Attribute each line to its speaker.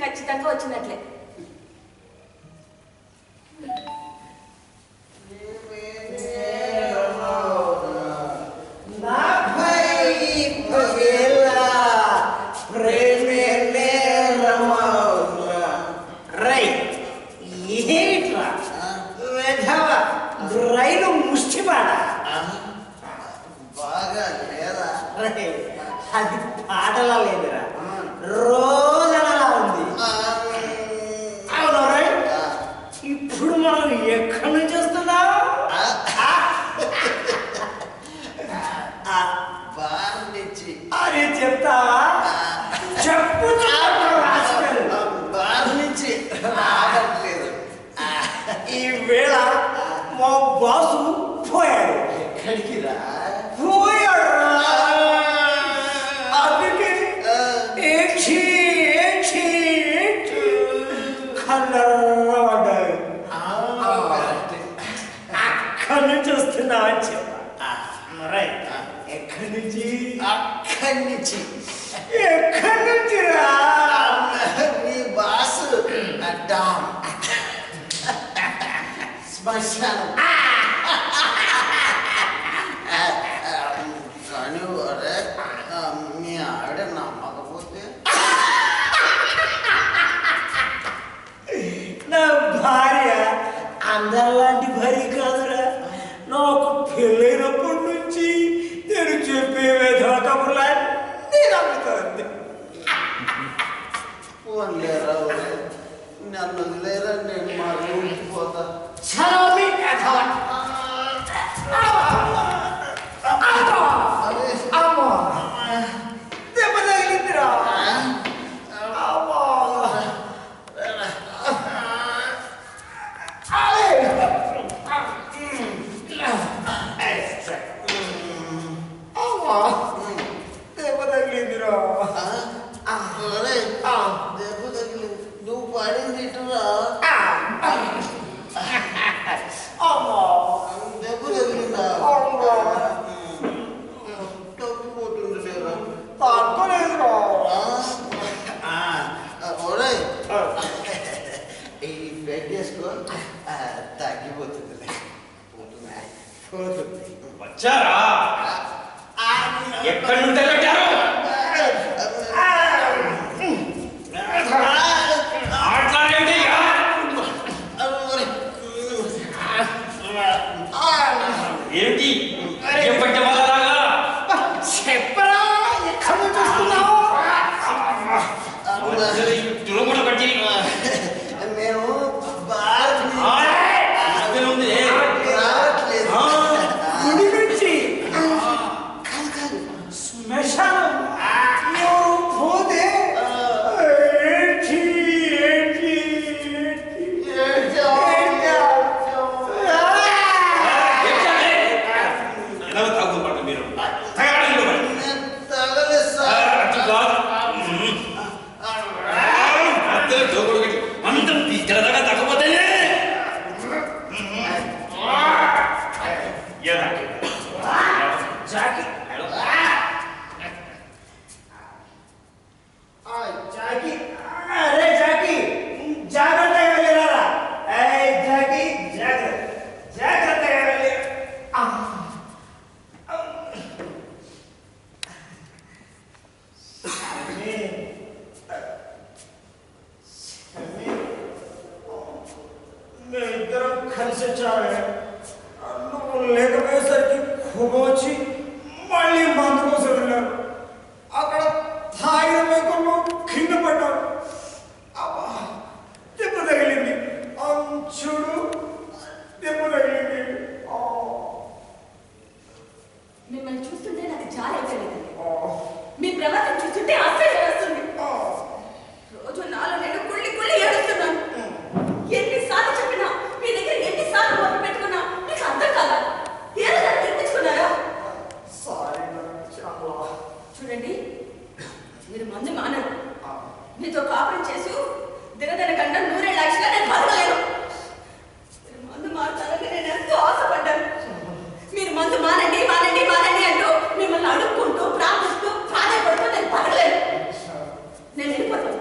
Speaker 1: ఖచ్చితంగా వచ్చినట్లే.
Speaker 2: రైలు ముష్టిపాడ బాగా లేదా? అది పాటలా లేదురా, రోజనలా ఉంది. అవును రైట్. ఇప్పుడు మనం ఎక్కడి నుంచి వస్తున్నాం? అని చెప్తావా? చెప్పు. బార్ నుంచి రావట్లేదు. ఈ వేళ మా బాసు పోయాడు. ఎక్కడికి రా? పోయాడు. అందుకే కలర్రబడ్డాడు. అక్కడి నుంచి వస్తున్నావని చెప్పా. ఎక్కడి నుంచి? అక్కడి నుంచి. ఎక్కడి నుంచి రా? మీ బాసు డామ్ శ్మశానం. కానీ వరే మీ ఆవిడ నమ్మకపోతే? నా భార్య అందరిలాంటి భార్య కాదురా. నాకు పెళ్ళైనప్పటి నుంచి నేను చెప్పే కబుర్లన్నీ నమ్ముతుంది. నన్ను వదిలేరా, నేను మా రూమ్కి పోతా. దెబ్బ తగిలిందిరా. దెబ్బ తగిలిందిరా. దెబ్బ తగిలింది. నువ్వు పడింది ఇటురా. దెబ్బ తగిలిందా? తగ్గిపోతుంది లేదా? తగ్గలేదురా. ఒరే ఈ బెడ్ చేసుకో, తగ్గిపోతుంది.
Speaker 3: వచ్చారా? ఎక్కడి నుండి పెట్టారు? ఏంటి చెప్పండి వాళ్ళలాగా?
Speaker 2: చెప్పరా? ఎక్కడ నుంచి వస్తున్నావు?
Speaker 3: తులముడు పట్టి
Speaker 2: మేము బాగా గుడి నుంచి శ్మశానం పోతే కలిసి వచ్చావే. నువ్వు లేకపోయేసరికి వచ్చి మళ్ళీ మందు కోసం వెళ్ళారు. అక్కడ తాగిన మేకల్లో కింద పడ్డారు. దెబ్బ తగిలింది. చూడు, దెబ్బ తగిలింది.
Speaker 1: మిమ్మల్ని చూస్తుంటే నాకు చాలా తెలియదు. మీ ప్రవర్తన చూస్తుంటే అసహ్యం వేస్తుంది. రోజు నాలో నేను కుళ్ళి కుళ్ళి ఏడుస్తున్నాను. ఎన్నిసార్లు చెప్పినా, మీ దగ్గర ఎన్నిసార్లు మొదలు పెట్టుకున్నా మీకు అర్థం కాదా? ఏదో దాన్ని నిర్మించుకున్నారా? చూడండి, మీరు మందు మానరు. మీతో కాపురం చేసి దినదిన గంట 100 లక్షలుగా నేను బతకలేను. మీరు మందు మారుతారని నేను ఎంతో ఆశపడ్డాను. మీరు మందు మానండి మానండి మానండి అంటూ మిమ్మల్ని అడుక్కుంటూ ప్రార్థిస్తూ ప్రాధాయపడుతూ నేను బతకలేను. నేను వెళ్ళిపోతాను.